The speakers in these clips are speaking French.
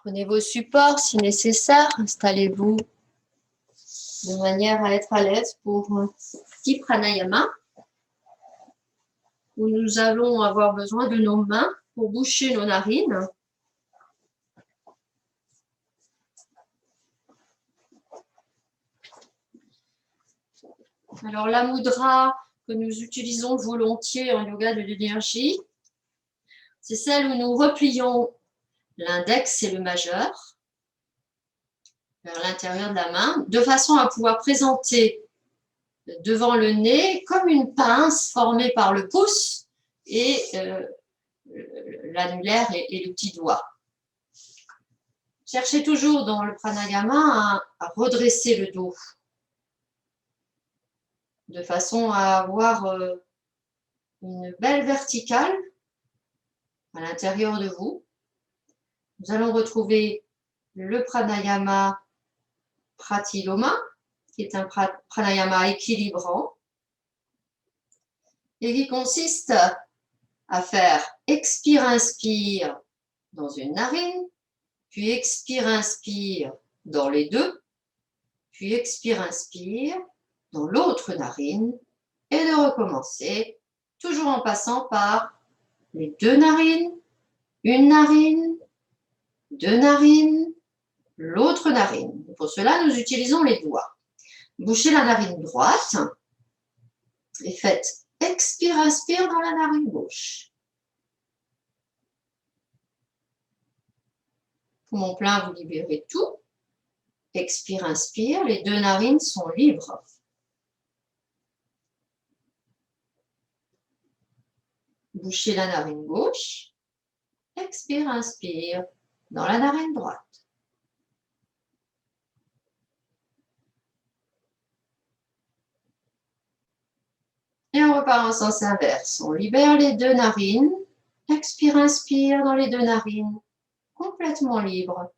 Prenez vos supports si nécessaire, installez-vous de manière à être à l'aise pour un petit pranayama où nous allons avoir besoin de nos mains pour boucher nos narines. Alors la mudra que nous utilisons volontiers en yoga de l'énergie, c'est celle où nous replions l'index et le majeur vers l'intérieur de la main, de façon à pouvoir présenter devant le nez comme une pince formée par le pouce et l'annulaire et le petit doigt. Cherchez toujours dans le pranayama à redresser le dos, de façon à avoir une belle verticale à l'intérieur de vous. Nous allons retrouver le pranayama pratiloma, qui est un pranayama équilibrant et qui consiste à faire expire-inspire dans une narine, puis expire-inspire dans les deux, puis expire-inspire dans l'autre narine et de recommencer, toujours en passant par les deux narines, une narine, deux narines, l'autre narine. Pour cela, nous utilisons les doigts. Bouchez la narine droite et faites expire-inspire dans la narine gauche. Poumon plein, vous libérez tout. Expire-inspire, les deux narines sont libres. Bouchez la narine gauche. Expire-inspire dans la narine droite. Et on repart en sens inverse. On libère les deux narines. Expire-inspire dans les deux narines. Complètement libre.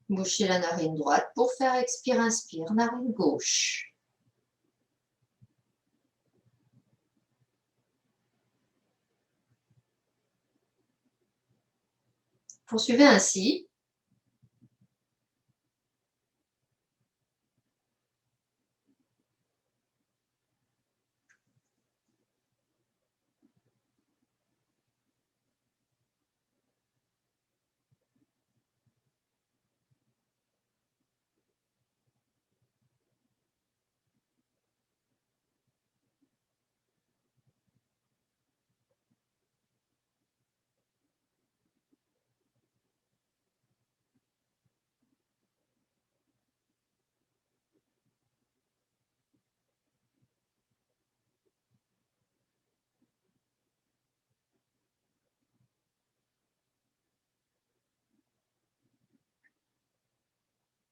Bouchez la narine droite pour faire expire-inspire, narine gauche. Poursuivez ainsi.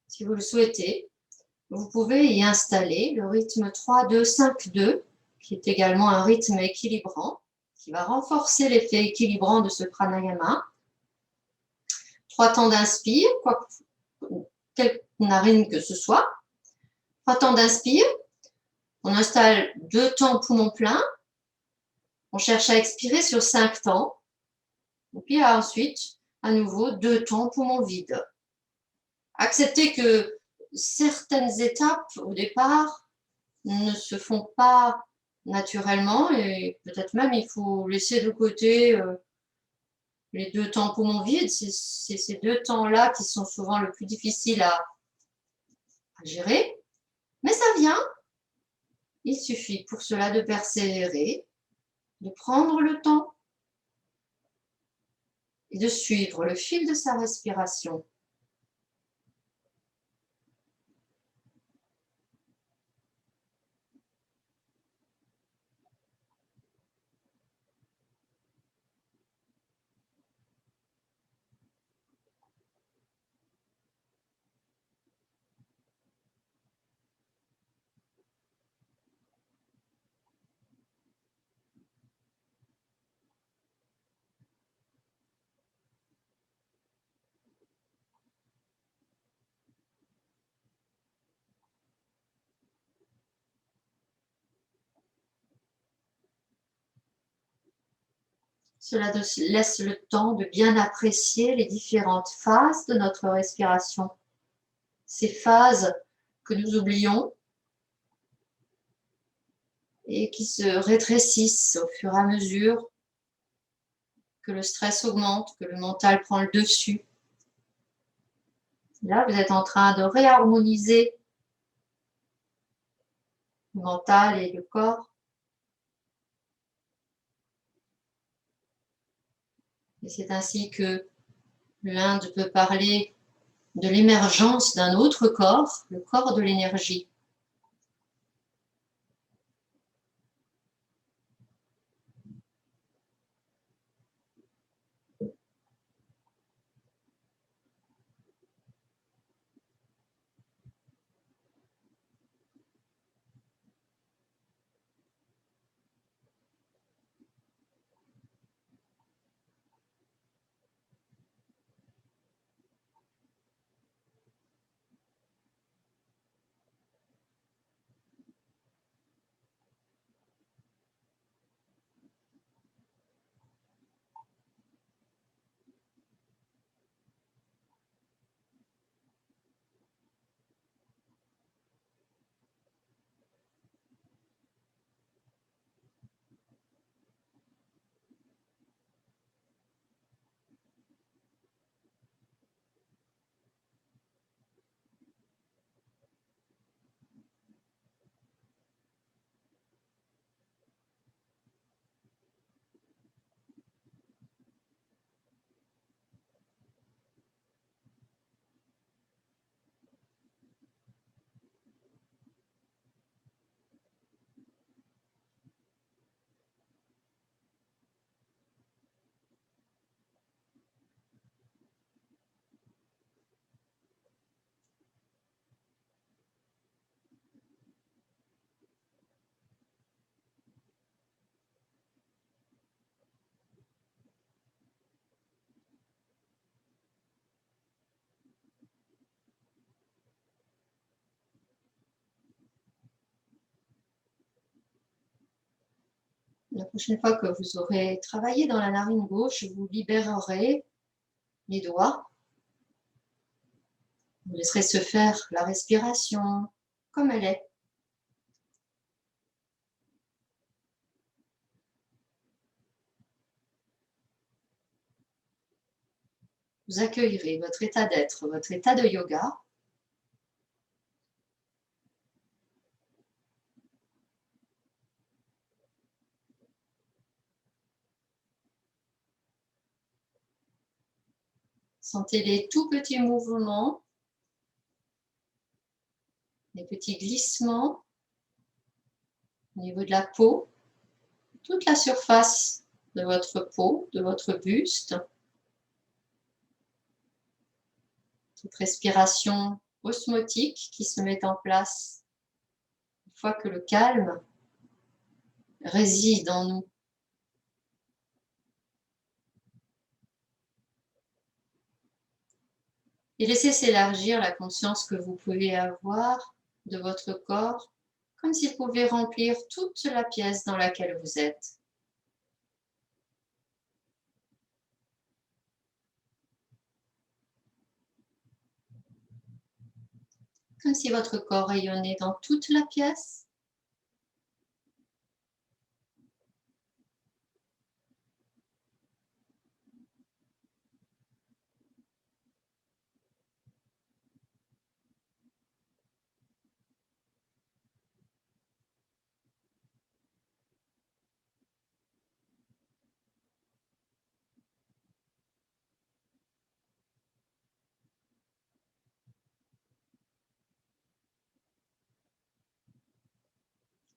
Si vous le souhaitez, vous pouvez y installer le rythme 3-2-5-2, qui est également un rythme équilibrant, qui va renforcer l'effet équilibrant de ce pranayama. 3 temps d'inspire, quelle narine que ce soit. 3 temps d'inspire. On installe 2 temps poumon plein. On cherche à expirer sur 5 temps. Et puis ensuite, à nouveau, 2 temps poumon vide. Acceptez que certaines étapes au départ ne se font pas naturellement et peut-être même il faut laisser de côté les 2 temps poumons vides. C'est ces 2 temps-là qui sont souvent le plus difficiles à gérer. Mais ça vient. Il suffit pour cela de persévérer, de prendre le temps et de suivre le fil de sa respiration. Cela nous laisse le temps de bien apprécier les différentes phases de notre respiration. Ces phases que nous oublions et qui se rétrécissent au fur et à mesure que le stress augmente, que le mental prend le dessus. Là, vous êtes en train de réharmoniser le mental et le corps. Et c'est ainsi que l'Inde peut parler de l'émergence d'un autre corps, le corps de l'énergie. La prochaine fois que vous aurez travaillé dans la narine gauche, vous libérerez les doigts. Vous laisserez se faire la respiration comme elle est. Vous accueillerez votre état d'être, votre état de yoga. Sentez les tout petits mouvements, les petits glissements au niveau de la peau, toute la surface de votre peau, de votre buste. Cette respiration osmotique qui se met en place une fois que le calme réside en nous. Et laissez s'élargir la conscience que vous pouvez avoir de votre corps, comme s'il pouvait remplir toute la pièce dans laquelle vous êtes. Comme si votre corps rayonnait dans toute la pièce.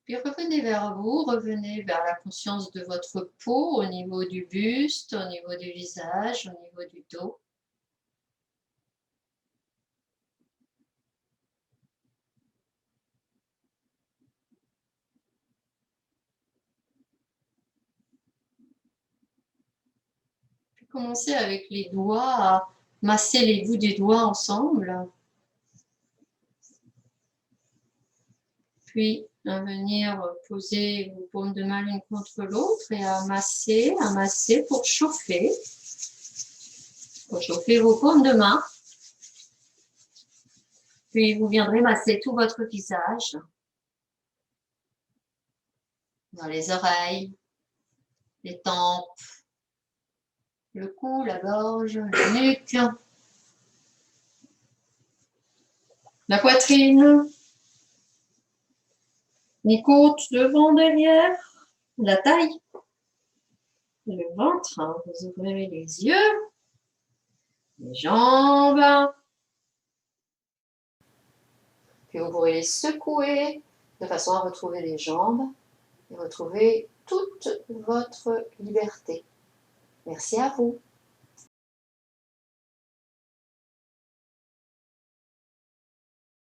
Puis revenez vers vous, revenez vers la conscience de votre peau au niveau du buste, au niveau du visage, au niveau du dos. Puis commencez avec les doigts à masser les bouts des doigts ensemble. Puis à venir poser vos paumes de main l'une contre l'autre et à masser pour chauffer vos paumes de main. Puis vous viendrez masser tout votre visage, dans les oreilles, les tempes, le cou, la gorge, la nuque, la poitrine, les côtes devant, derrière, la taille, le ventre. Vous ouvrez les yeux, les jambes, puis vous pourrez les secouer de façon à retrouver les jambes et retrouver toute votre liberté. Merci à vous.